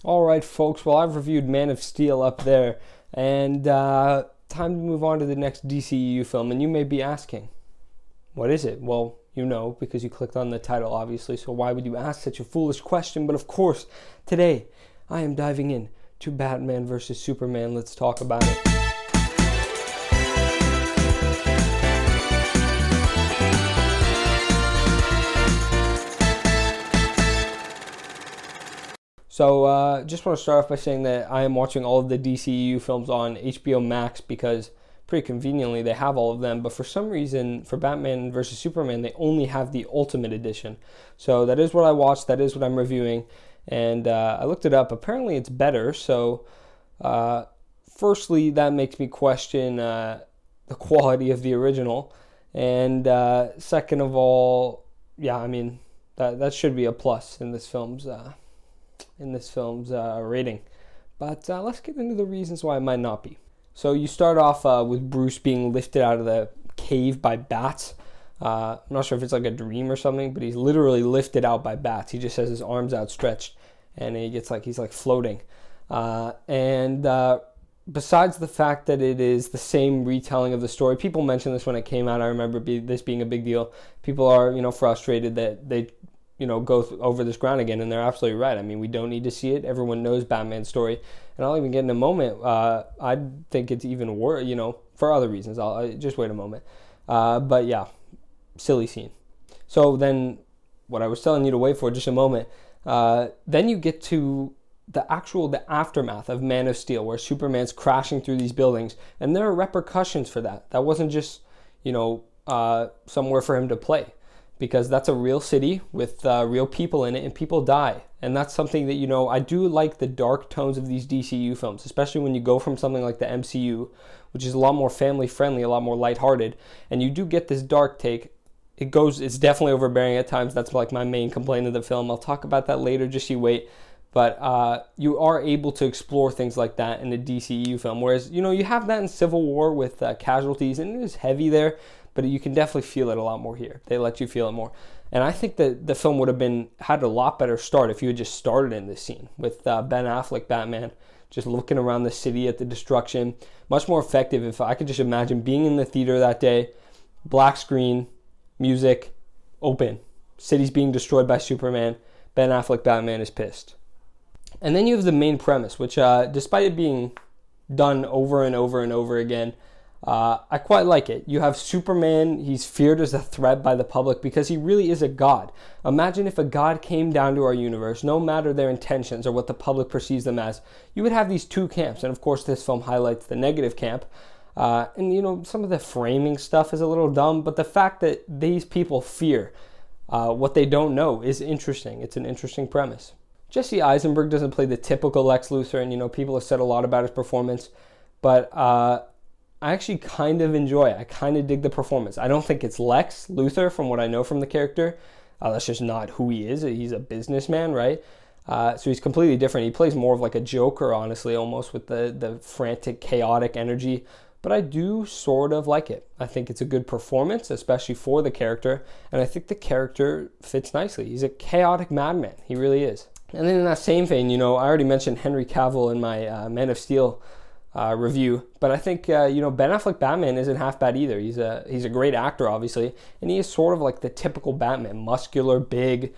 Alright folks, well I've reviewed Man of Steel up there, and time to move on to the next DCEU film, and you may be asking, what is it? Well, you know, because you clicked on the title obviously, so why would you ask such a foolish question? But of course, today I am diving in to Batman vs. Superman. Let's talk about it. So, just want to start off by saying that I am watching all of the DCEU films on HBO Max because pretty conveniently they have all of them, but for some reason for Batman vs. Superman they only have the Ultimate Edition. So that is what I watched, that is what I'm reviewing, and I looked it up. Apparently it's better, so firstly that makes me question the quality of the original, and second of all, yeah, I mean that should be a plus in this film's rating. But let's get into the reasons why it might not be. So you start off with Bruce being lifted out of the cave by bats. I'm not sure if it's like a dream or something, but he's literally lifted out by bats. He just has his arms outstretched, and he's like floating. Besides the fact that it is the same retelling of the story, people mentioned this when it came out. I remember this being a big deal. People are, frustrated that they go over this ground again, and they're absolutely right. I mean, we don't need to see it. Everyone knows Batman's story, and I'll even get in a moment. I think it's even worse, for other reasons. I'll just wait a moment. But yeah, silly scene. So then, what I was telling you to wait for just a moment. Then you get to the aftermath of Man of Steel, where Superman's crashing through these buildings, and there are repercussions for that. That wasn't just somewhere for him to play, because that's a real city with real people in it, and people die. And that's something that, I do like the dark tones of these DCU films, especially when you go from something like the MCU, which is a lot more family friendly, a lot more lighthearted, and you do get this dark take. It's definitely overbearing at times. That's like my main complaint of the film. I'll talk about that later, just you wait. But you are able to explore things like that in a DCU film, whereas, you have that in Civil War with casualties, and it is heavy there, but you can definitely feel it a lot more here. They let you feel it more. And I think that the film would have had a lot better start if you had just started in this scene with Ben Affleck Batman, just looking around the city at the destruction. Much more effective if I could just imagine being in the theater that day, black screen, music, open, city's being destroyed by Superman, Ben Affleck Batman is pissed. And then you have the main premise, which despite it being done over and over and over again, I quite like it. You have Superman, he's feared as a threat by the public because he really is a god. Imagine if a god came down to our universe, no matter their intentions or what the public perceives them as. You would have these two camps, and of course this film highlights the negative camp. And some of the framing stuff is a little dumb, but the fact that these people fear what they don't know is interesting. It's an interesting premise. Jesse Eisenberg doesn't play the typical Lex Luthor, and people have said a lot about his performance, but I actually kind of enjoy it. I kind of dig the performance. I don't think it's Lex Luthor from what I know from the character. That's just not who he is. He's a businessman, right? So he's completely different. He plays more of like a Joker, honestly, almost with the frantic, chaotic energy. But I do sort of like it. I think it's a good performance, especially for the character. And I think the character fits nicely. He's a chaotic madman. He really is. And then in that same vein, I already mentioned Henry Cavill in my Man of Steel review, but I think Ben Affleck Batman isn't half bad either. He's a great actor, obviously, and he is sort of like the typical Batman, muscular, big,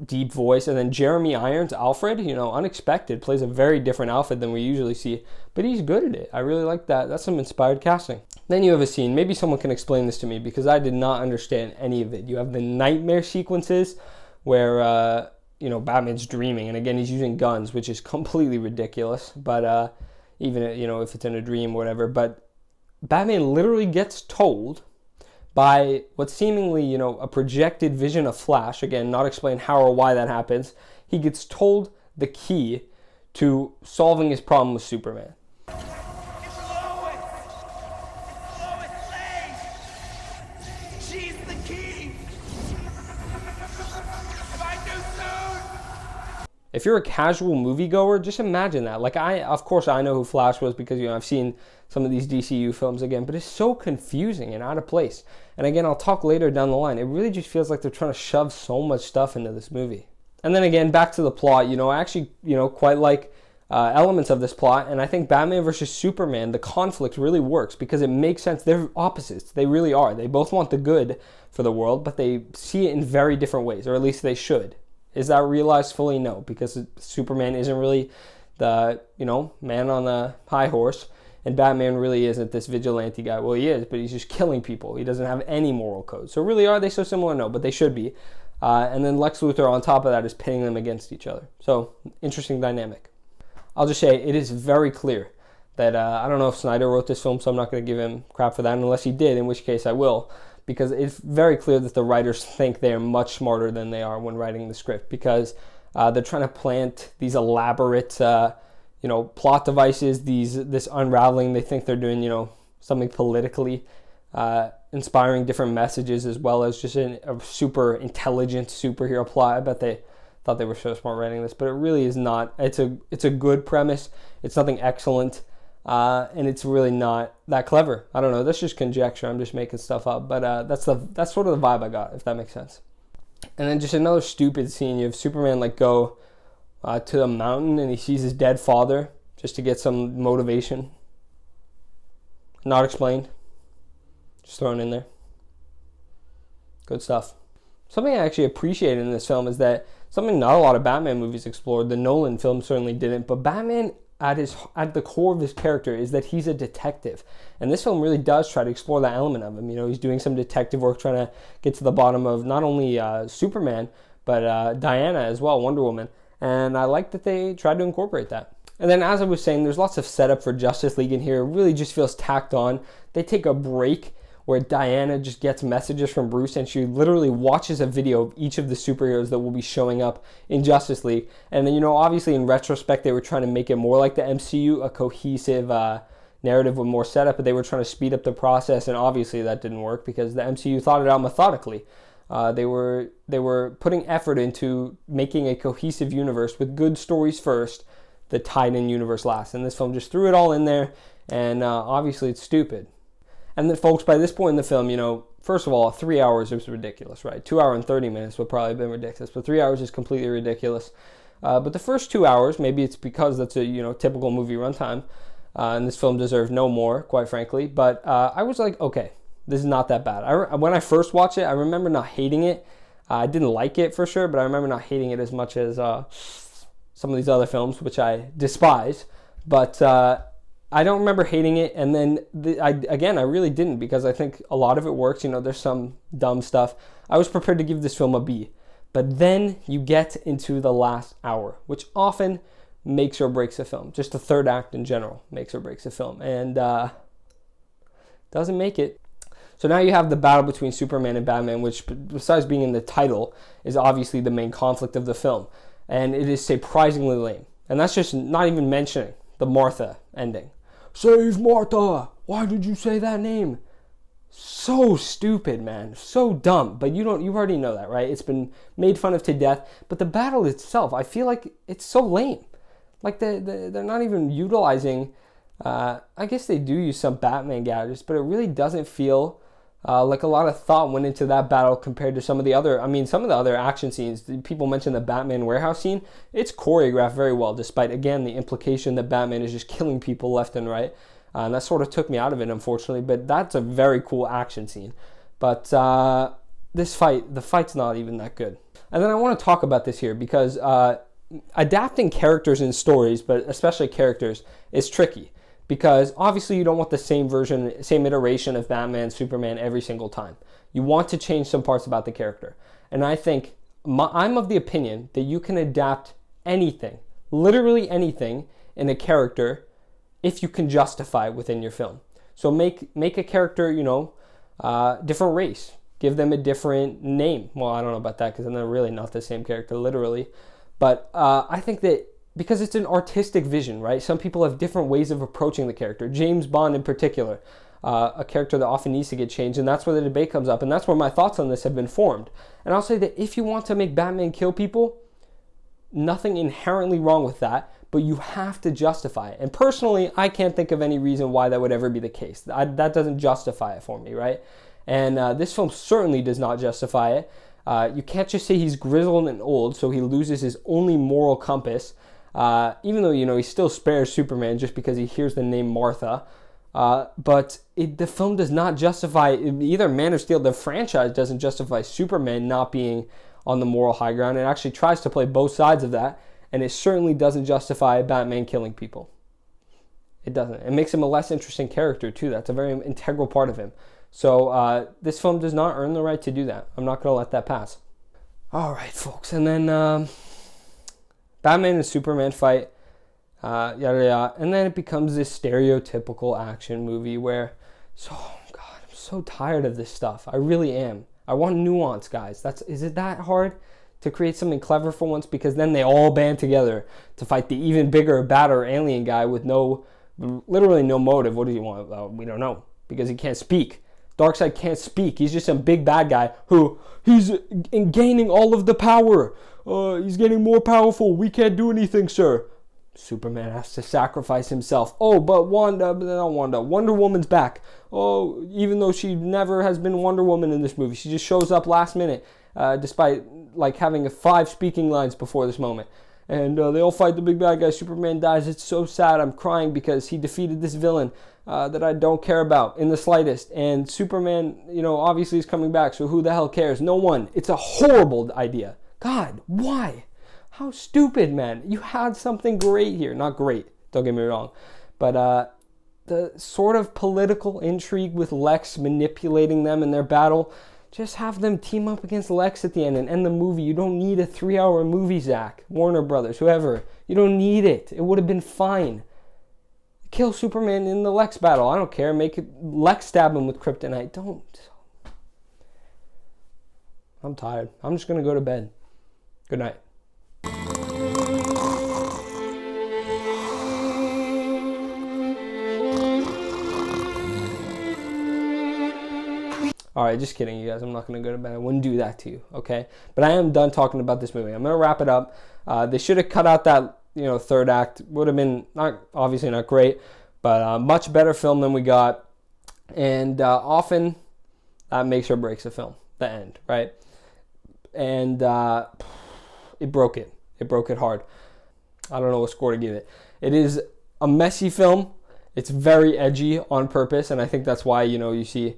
deep voice. And then Jeremy Irons, Alfred, unexpected, plays a very different Alfred than we usually see, but he's good at it. I really like that. That's some inspired casting. Then you have a scene, maybe someone can explain this to me because I did not understand any of it. You have the nightmare sequences where Batman's dreaming, and again he's using guns, which is completely ridiculous, but even if it's in a dream or whatever. But Batman literally gets told by what's seemingly a projected vision of Flash, again not explain how or why that happens, he gets told the key to solving his problem with Superman. If you're a casual moviegoer, just imagine that. Like of course I know who Flash was because I've seen some of these DCU films again, but it's so confusing and out of place. And again, I'll talk later down the line. It really just feels like they're trying to shove so much stuff into this movie. And then again, back to the plot, I actually, quite like elements of this plot, and I think Batman versus Superman, the conflict really works because it makes sense. They're opposites. They really are. They both want the good for the world, but they see it in very different ways, or at least they should. Is that realized fully? No, because Superman isn't really the, man on the high horse, and Batman really isn't this vigilante guy. Well, he is, but he's just killing people. He doesn't have any moral code. So really, are they so similar? No, but they should be. And then Lex Luthor on top of that is pitting them against each other. So, interesting dynamic. I'll just say it is very clear that, I don't know if Snyder wrote this film, so I'm not going to give him crap for that, unless he did, in which case I will, because it's very clear that the writers think they are much smarter than they are when writing the script, because they're trying to plant these elaborate, plot devices, this unraveling. They think they're doing, something politically inspiring, different messages, as well as just a super intelligent superhero plot. I bet they thought they were so smart writing this, but it really is not. It's a good premise. It's nothing excellent, and it's really not that clever. I don't know. That's just conjecture. I'm just making stuff up, but that's sort of the vibe I got, if that makes sense. And then just another stupid scene. You have Superman go to the mountain, and he sees his dead father just to get some motivation. Not explained. Just thrown in there. Good stuff. Something I actually appreciated in this film is that something not a lot of Batman movies explored. The Nolan film certainly didn't, but Batman at the core of his character is that he's a detective. And this film really does try to explore that element of him. He's doing some detective work, trying to get to the bottom of not only Superman, but Diana as well, Wonder Woman. And I like that they tried to incorporate that. And then, as I was saying, there's lots of setup for Justice League in here. It really just feels tacked on. They take a break where Diana just gets messages from Bruce, and she literally watches a video of each of the superheroes that will be showing up in Justice League. And then, obviously in retrospect, they were trying to make it more like the MCU, a cohesive narrative with more setup, but they were trying to speed up the process, and obviously that didn't work because the MCU thought it out methodically. They were putting effort into making a cohesive universe with good stories first, the tied-in universe last. And this film just threw it all in there, and obviously it's stupid. And then, folks, by this point in the film, first of all, 3 hours was ridiculous, right? 2 hours and 30 minutes would probably have been ridiculous, but 3 hours is completely ridiculous. But the first 2 hours, maybe it's because that's a typical movie runtime, and this film deserved no more, quite frankly. But I was like, okay, this is not that bad. When I first watched it, I remember not hating it. I didn't like it for sure, but I remember not hating it as much as some of these other films, which I despise. But I don't remember hating it, and then I really didn't, because I think a lot of it works. There's some dumb stuff. I was prepared to give this film a B, but then you get into the last hour, which often makes or breaks a film. Just the third act in general makes or breaks a film, and doesn't make it. So now you have the battle between Superman and Batman, which, besides being in the title, is obviously the main conflict of the film, and it is surprisingly lame. And that's just not even mentioning the Martha ending. Save Martha! Why did you say that name? So stupid, man. So dumb. But you already know that, right? It's been made fun of to death. But the battle itself, I feel like it's so lame. Like they're not even utilizing. I guess they do use some Batman gadgets, but it really doesn't feel like a lot of thought went into that battle compared to some of the other. Some of the other action scenes. People mentioned the Batman warehouse scene. It's choreographed very well, despite, again, the implication that Batman is just killing people left and right. And that sort of took me out of it, unfortunately. But that's a very cool action scene. But the fight's not even that good. And then I want to talk about this here because adapting characters in stories, but especially characters, is tricky. Because obviously you don't want the same iteration of Batman, Superman every single time. You want to change some parts about the character. And I think I'm of the opinion that you can adapt anything, literally anything, in a character if you can justify it within your film. So make a character, different race. Give them a different name. Well, I don't know about that because they're really not the same character, literally. But I think that because it's an artistic vision, right? Some people have different ways of approaching the character. James Bond in particular, a character that often needs to get changed, and that's where the debate comes up, and that's where my thoughts on this have been formed. And I'll say that if you want to make Batman kill people, nothing inherently wrong with that, but you have to justify it. And personally, I can't think of any reason why that would ever be the case. That doesn't justify it for me, right? And this film certainly does not justify it. You can't just say he's grizzled and old, so he loses his only moral compass. Even though, he still spares Superman just because he hears the name Martha. But the film does not justify, either Man of Steel, the franchise doesn't justify Superman not being on the moral high ground. It actually tries to play both sides of that, and it certainly doesn't justify Batman killing people. It doesn't. It makes him a less interesting character, too. That's a very integral part of him. So this film does not earn the right to do that. I'm not going to let that pass. All right, folks. And then Batman and Superman fight, yada, yada. And then it becomes this stereotypical action movie where, God, I'm so tired of this stuff. I really am. I want nuance, guys. Is it that hard to create something clever for once? Because then they all band together to fight the even bigger, badder alien guy with literally no motive. What do you want? We don't know, because he can't speak. Darkseid can't speak. He's just some big bad guy he's gaining all of the power. He's getting more powerful. We can't do anything, sir. Superman has to sacrifice himself. Oh, but Wonder Woman's back. Oh, even though she never has been Wonder Woman in this movie, she just shows up last minute, despite having 5 speaking lines before this moment. And they all fight the big bad guy. Superman dies. It's so sad. I'm crying because he defeated this villain that I don't care about in the slightest. And Superman, obviously is coming back. So who the hell cares? No one. It's a horrible idea. God, why? How stupid, man. You had something great here. Not great, don't get me wrong. But the sort of political intrigue with Lex manipulating them in their battle, just have them team up against Lex at the end and end the movie. You don't need a 3-hour movie, Zach. Warner Brothers, whoever. You don't need it. It would have been fine. Kill Superman in the Lex battle. I don't care. Make it Lex stab him with kryptonite. Don't. I'm tired. I'm just going to go to bed. Good night. Alright, just kidding, you guys. I'm not going to go to bed. I wouldn't do that to you, okay? But I am done talking about this movie. I'm going to wrap it up. They should have cut out that, third act. Would have been, obviously not great, but a much better film than we got. And often, that makes or breaks a film. The end, right? And it broke it. It broke it hard. I don't know what score to give it. It is a messy film. It's very edgy on purpose, and I think that's why, you see...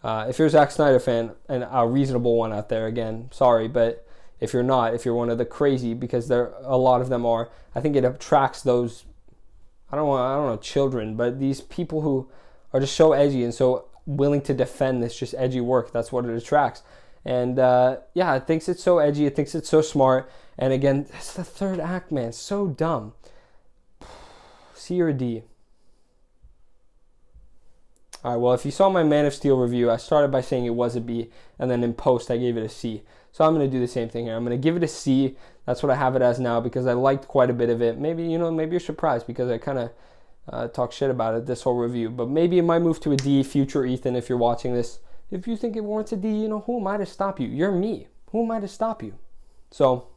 if you're a Zack Snyder fan, and a reasonable one out there, again, sorry, but if you're not, if you're one of the crazy, because a lot of them are, I think it attracts those, I don't know, children, but these people who are just so edgy and so willing to defend this just edgy work. That's what it attracts. And it thinks it's so edgy, it thinks it's so smart, and again, it's the third act, man, so dumb. C or a D? Alright, well, if you saw my Man of Steel review, I started by saying it was a B, and then in post, I gave it a C. So I'm going to do the same thing here. I'm going to give it a C. That's what I have it as now, because I liked quite a bit of it. Maybe you're surprised, because I kind of talk shit about it this whole review. But maybe it might move to a D. Future Ethan, if you're watching this. If you think it warrants a D, who am I to stop you? You're me. Who am I to stop you? So,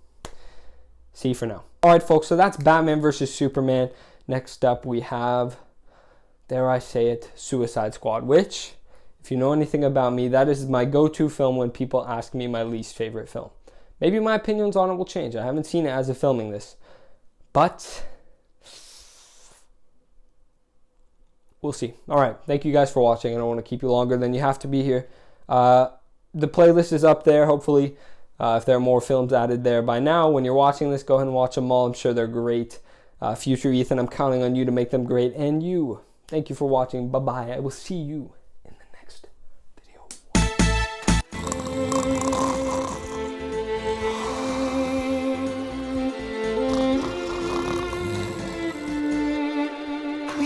C for now. Alright, folks, so that's Batman vs. Superman. Next up, we have... dare I say it, Suicide Squad, which, if you know anything about me, that is my go-to film when people ask me my least favorite film. Maybe my opinions on it will change. I haven't seen it as of filming this. But we'll see. All right, thank you guys for watching. I don't want to keep you longer than you have to be here. The playlist is up there, hopefully. If there are more films added there by now, when you're watching this, go ahead and watch them all. I'm sure they're great. Future Ethan, I'm counting on you to make them great. And you. Thank you for watching. Bye-bye. I will see you